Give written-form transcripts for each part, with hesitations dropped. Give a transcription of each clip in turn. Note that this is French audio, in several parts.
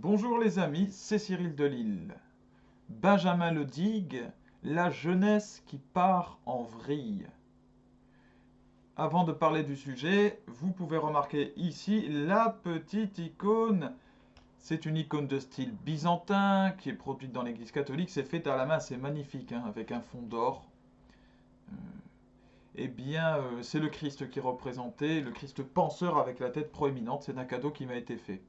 Bonjour les amis, c'est Cyril Delisle. Benjamin Le Digue, la jeunesse qui part en vrille. Avant de parler du sujet, vous pouvez remarquer ici la petite icône. C'est une icône de style byzantin qui est produite dans l'église catholique. C'est fait à la main, c'est magnifique, hein, avec un fond d'or. C'est le Christ qui est représenté, le Christ penseur avec la tête proéminente. C'est un cadeau qui m'a été fait.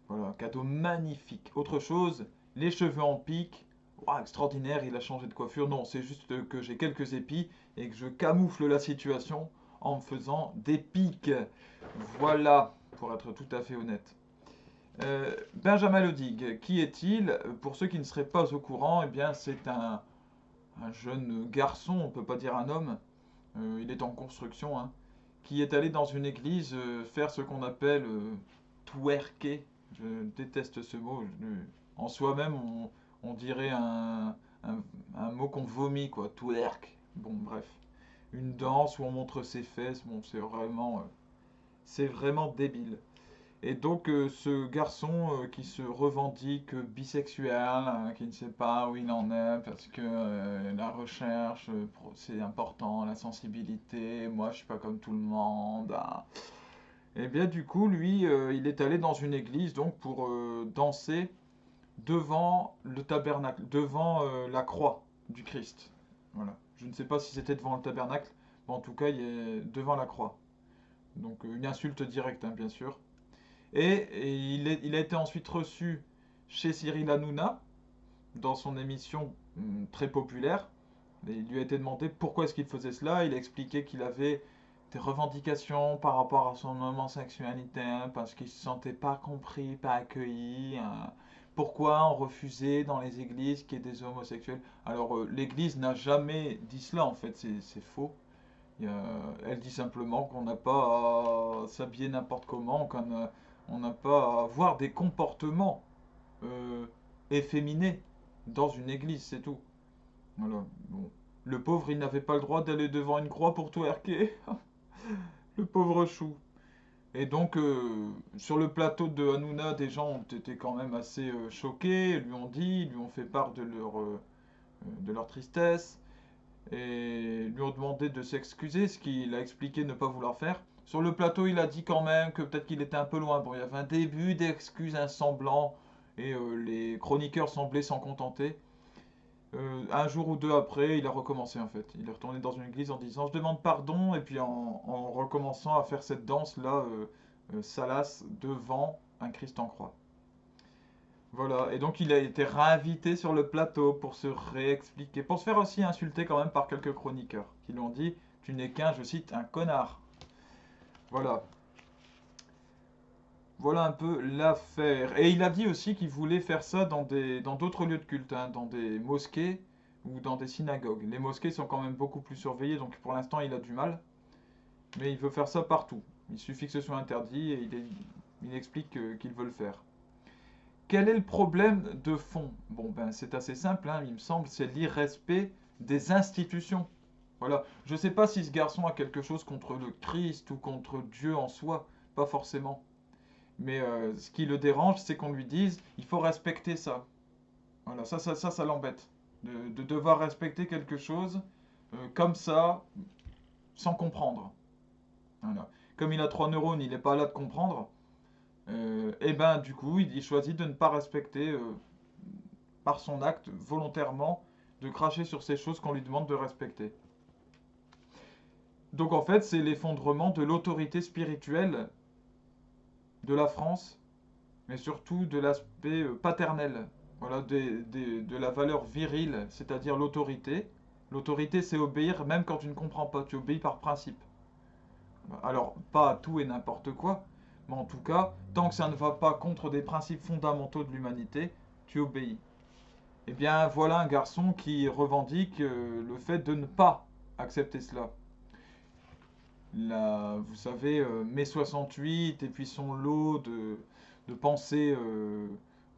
Voilà, un cadeau magnifique. Autre chose, les cheveux en pique. Ouah, extraordinaire, il a changé de coiffure. Non, c'est juste que j'ai quelques épis et que je camoufle la situation en me faisant des piques. Voilà, pour être tout à fait honnête. Benjamin Le Digue, qui est-il? Pour ceux qui ne seraient pas au courant, eh bien, c'est un jeune garçon, on ne peut pas dire un homme, il est en construction, hein, qui est allé dans une église faire ce qu'on appelle twerker. Je déteste ce mot. En soi-même, on dirait un mot qu'on vomit, quoi. Twerk. Bon, bref. Une danse où on montre ses fesses. Bon, c'est vraiment débile. Et donc, ce garçon qui se revendique bisexuel, hein, qui ne sait pas où il en est, parce que la recherche, c'est important, la sensibilité, moi je suis pas comme tout le monde. Ah. Et bien, du coup, lui, il est allé dans une église donc pour danser devant le tabernacle, devant la croix du Christ. Voilà. Je ne sais pas si c'était devant le tabernacle, mais en tout cas, il est devant la croix. Donc, une insulte directe, hein, bien sûr. Il a été ensuite reçu chez Cyril Hanouna, dans son émission très populaire. Et il lui a été demandé pourquoi est-ce qu'il faisait cela. Il a expliqué qu'il avait des revendications par rapport à son homosexualité, hein, parce qu'il ne se sentait pas compris, pas accueilli. Hein. Pourquoi on refusait dans les églises qu'il y ait des homosexuels? Alors, l'église n'a jamais dit cela, en fait, c'est faux. Elle dit simplement qu'on n'a pas à s'habiller n'importe comment, on n'a pas à avoir des comportements euh, efféminés dans une église, c'est tout. Voilà. Bon. Le pauvre, il n'avait pas le droit d'aller devant une croix pour twerker. Le pauvre chou. Et donc, sur le plateau de Hanouna, des gens ont été quand même assez choqués, lui ont dit, lui ont fait part de leur tristesse, et lui ont demandé de s'excuser, ce qu'il a expliqué ne pas vouloir faire. Sur le plateau, il a dit quand même que peut-être qu'il était un peu loin. Bon, il y avait un début d'excuses, un semblant, et les chroniqueurs semblaient s'en contenter. Un jour ou deux après, il a recommencé en fait. Il est retourné dans une église en disant je demande pardon, et puis en recommençant à faire cette danse-là, salace, devant un Christ en croix. Voilà, et donc il a été réinvité sur le plateau pour se réexpliquer, pour se faire aussi insulter quand même par quelques chroniqueurs qui lui ont dit tu n'es qu'un, je cite, un connard. Voilà, voilà un peu l'affaire. Et il a dit aussi qu'il voulait faire ça dans d'autres lieux de culte, hein, dans des mosquées ou dans des synagogues. Les mosquées sont quand même beaucoup plus surveillées, donc pour l'instant il a du mal, mais il veut faire ça partout. Il suffit que ce soit interdit et il explique qu'il veut le faire. Quel est le problème de fond? Bon, ben c'est assez simple, hein, il me semble, c'est l'irrespect des institutions. Voilà. Je ne sais pas si ce garçon a quelque chose contre le Christ ou contre Dieu en soi, pas forcément. Mais ce qui le dérange, c'est qu'on lui dise, il faut respecter ça. Voilà, ça l'embête. De devoir respecter quelque chose comme ça, sans comprendre. Voilà. Comme il a trois neurones, il n'est pas là de comprendre. Et ben du coup, il choisit de ne pas respecter par son acte volontairement de cracher sur ces choses qu'on lui demande de respecter. Donc en fait, c'est l'effondrement de l'autorité spirituelle de la France, mais surtout de l'aspect paternel, voilà, de la valeur virile, c'est-à-dire l'autorité. L'autorité, c'est obéir même quand tu ne comprends pas, tu obéis par principe. Alors, pas à tout et n'importe quoi, mais en tout cas, tant que ça ne va pas contre des principes fondamentaux de l'humanité, tu obéis. Eh bien, voilà un garçon qui revendique le fait de ne pas accepter cela. Vous savez, mai 68 et puis son lot de pensées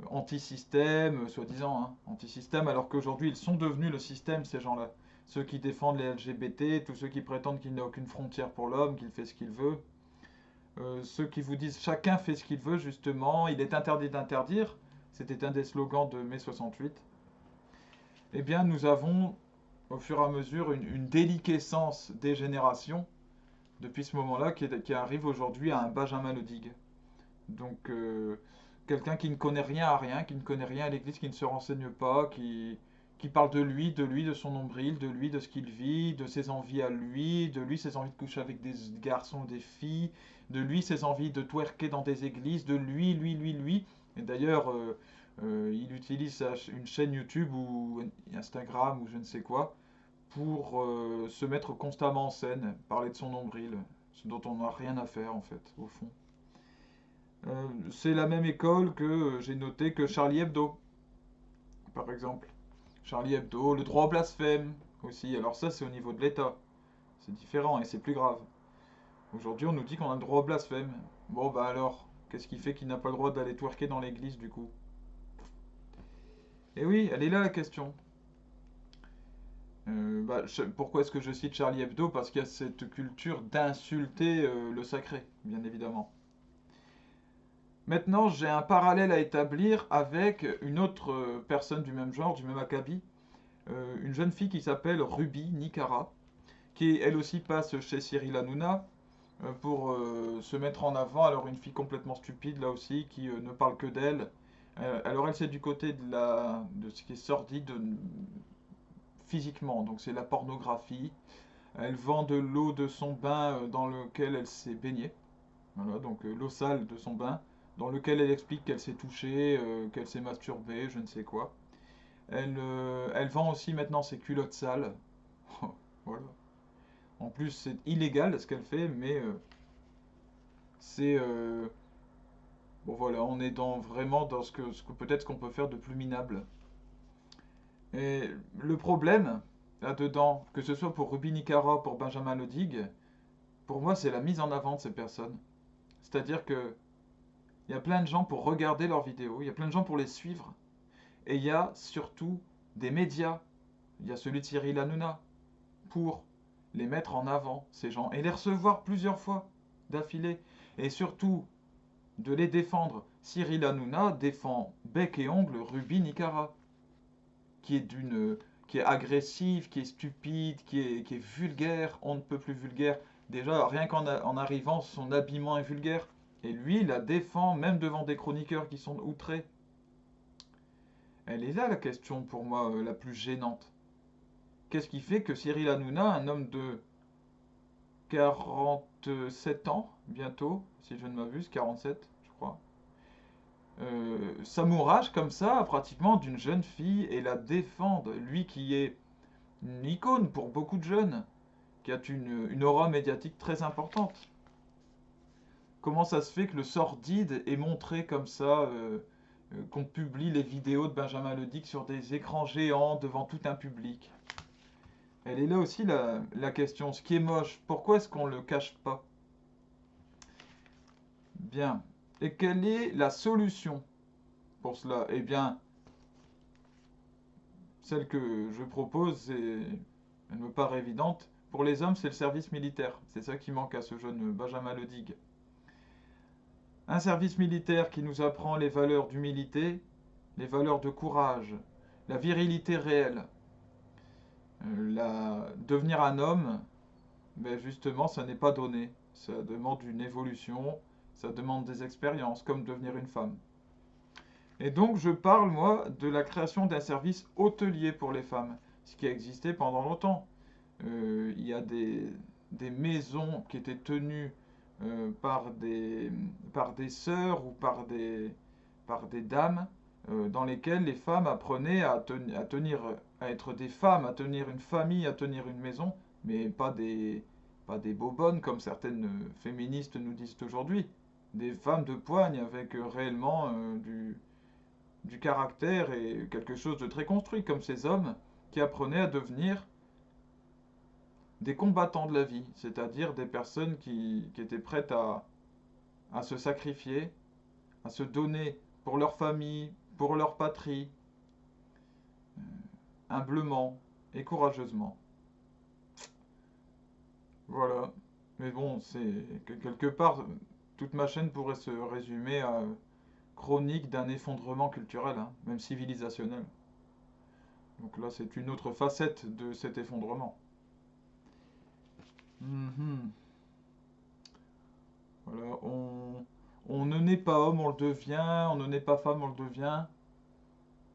anti-système, soi-disant, hein, anti-système, alors qu'aujourd'hui ils sont devenus le système, ces gens-là. Ceux qui défendent les LGBT, tous ceux qui prétendent qu'il n'y a aucune frontière pour l'homme, qu'il fait ce qu'il veut. Ceux qui vous disent chacun fait ce qu'il veut, justement, il est interdit d'interdire, c'était un des slogans de mai 68, eh bien nous avons au fur et à mesure une déliquescence des générations depuis ce moment-là qui arrive aujourd'hui à un Benjamin Ledig. Donc quelqu'un qui ne connaît rien à rien, qui ne connaît rien à l'Église, qui ne se renseigne pas, qui parle de lui, de son nombril, de lui, de ce qu'il vit, de ses envies à lui, de lui, ses envies de coucher avec des garçons, des filles, de lui, ses envies de twerker dans des églises, de lui. Et d'ailleurs, il utilise une chaîne YouTube ou Instagram ou je ne sais quoi pour se mettre constamment en scène, parler de son nombril, ce dont on n'a rien à faire en fait, au fond. C'est la même école que j'ai noté que Charlie Hebdo, par exemple. Charlie Hebdo, le droit au blasphème aussi. Alors ça, c'est au niveau de l'État. C'est différent et c'est plus grave. Aujourd'hui, on nous dit qu'on a le droit au blasphème. Bon, bah alors, qu'est-ce qui fait qu'il n'a pas le droit d'aller twerker dans l'église du coup? Eh oui, elle est là la question. Pourquoi est-ce que je cite Charlie Hebdo? Parce qu'il y a cette culture d'insulter le sacré, bien évidemment. Maintenant, j'ai un parallèle à établir avec une autre personne du même genre, du même acabit, une jeune fille qui s'appelle Ruby Nicara, qui elle aussi passe chez Cyril Hanouna pour se mettre en avant. Alors une fille complètement stupide là aussi, qui ne parle que d'elle. Alors elle c'est du côté de ce qui est sordide physiquement, donc c'est la pornographie. Elle vend de l'eau de son bain dans lequel elle s'est baignée. Voilà, donc l'eau sale de son bain, dans lequel elle explique qu'elle s'est touchée, qu'elle s'est masturbée, je ne sais quoi. Elle vend aussi maintenant ses culottes sales. Voilà. En plus, c'est illégal ce qu'elle fait, mais c'est... bon voilà, on est vraiment dans ce que peut-être ce qu'on peut faire de plus minable. Et le problème, là-dedans, que ce soit pour Ruby Nicara, pour Benjamin Ledig, pour moi, c'est la mise en avant de ces personnes. C'est-à-dire que il y a plein de gens pour regarder leurs vidéos, il y a plein de gens pour les suivre, et il y a surtout des médias. Il y a celui de Cyril Hanouna pour les mettre en avant, ces gens, et les recevoir plusieurs fois d'affilée. Et surtout, de les défendre. Cyril Hanouna défend bec et ongle Ruby Nicara, qui est qui est agressive, qui est stupide, qui est vulgaire, on ne peut plus vulgaire. Déjà, rien en arrivant, son habillement est vulgaire. Et lui, il la défend même devant des chroniqueurs qui sont outrés. Elle est là la question pour moi la plus gênante. Qu'est-ce qui fait que Cyril Hanouna, un homme de 47 ans, bientôt, si je ne m'abuse, 47, je crois, s'amourage comme ça, pratiquement, d'une jeune fille et la défende. Lui qui est une icône pour beaucoup de jeunes, qui a une aura médiatique très importante. Comment ça se fait que le sordide est montré comme ça, qu'on publie les vidéos de Benjamin Ledig sur des écrans géants devant tout un public? Elle est là aussi la question. Ce qui est moche, pourquoi est-ce qu'on ne le cache pas? Bien. Et quelle est la solution pour cela? Eh bien, celle que je propose, elle me paraît évidente. Pour les hommes, c'est le service militaire. C'est ça qui manque à ce jeune Benjamin Ledig. Un service militaire qui nous apprend les valeurs d'humilité, les valeurs de courage, la virilité réelle. Devenir un homme, ben justement, ça n'est pas donné. Ça demande une évolution, ça demande des expériences, comme devenir une femme. Et donc, je parle, moi, de la création d'un service hôtelier pour les femmes, ce qui a existé pendant longtemps. Il y a des maisons qui étaient tenues par des sœurs ou par des dames dans lesquelles les femmes apprenaient à tenir, à être des femmes, à tenir une famille, à tenir une maison, mais pas des bobonnes comme certaines féministes nous disent aujourd'hui. Des femmes de poigne avec réellement du caractère et quelque chose de très construit, comme ces hommes qui apprenaient à devenir des combattants de la vie, c'est-à-dire des personnes qui étaient prêtes à se sacrifier, à se donner pour leur famille, pour leur patrie, humblement et courageusement. Voilà. Mais bon, c'est que quelque part, Toute ma chaîne pourrait se résumer à chronique d'un effondrement culturel, hein, même civilisationnel. Donc là, c'est une autre facette de cet effondrement. Mhm. Voilà, on ne naît pas homme, on le devient, on ne naît pas femme, on le devient.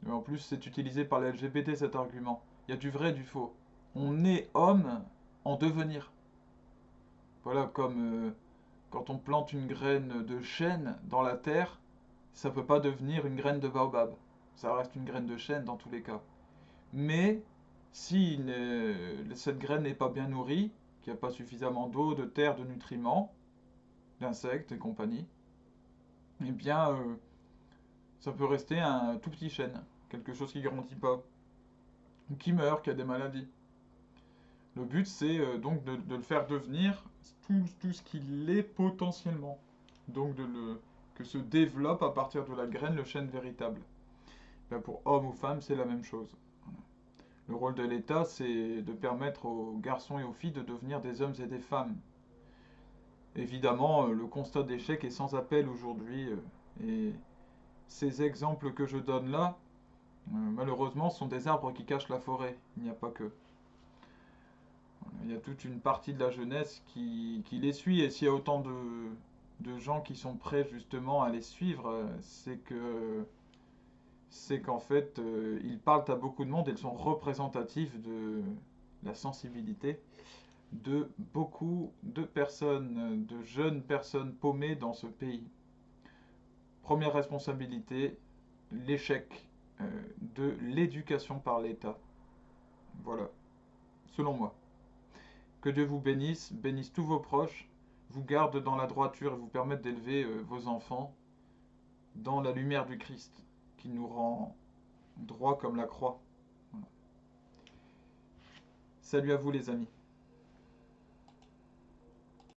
Et en plus, c'est utilisé par les LGBT cet argument. Il y a du vrai et du faux. On est homme en devenir. Voilà, comme quand on plante une graine de chêne dans la terre, ça peut pas devenir une graine de baobab. Ça reste une graine de chêne dans tous les cas. Mais si cette graine n'est pas bien nourrie, qu'il n'y a pas suffisamment d'eau, de terre, de nutriments, d'insectes et compagnie, eh bien, ça peut rester un tout petit chêne, quelque chose qui grandit pas, ou qui meurt, qui a des maladies. Le but, c'est donc de le faire devenir tout ce qu'il est potentiellement. Donc que se développe à partir de la graine le chêne véritable. Ben, pour homme ou femme, c'est la même chose. Le rôle de l'État, c'est de permettre aux garçons et aux filles de devenir des hommes et des femmes. Évidemment, le constat d'échec est sans appel aujourd'hui. Et ces exemples que je donne là, malheureusement, sont des arbres qui cachent la forêt. Il n'y a pas que. Il y a toute une partie de la jeunesse qui les suit. Et s'il y a autant de gens qui sont prêts justement à les suivre, c'est qu'en fait, ils parlent à beaucoup de monde et ils sont représentatifs de la sensibilité de beaucoup de personnes, de jeunes personnes paumées dans ce pays. Première responsabilité, l'échec de l'éducation par l'État. Voilà, selon moi. Que Dieu vous bénisse, bénisse tous vos proches, vous garde dans la droiture et vous permette d'élever vos enfants dans la lumière du Christ, qui nous rend droit comme la croix. Voilà. Salut à vous les amis.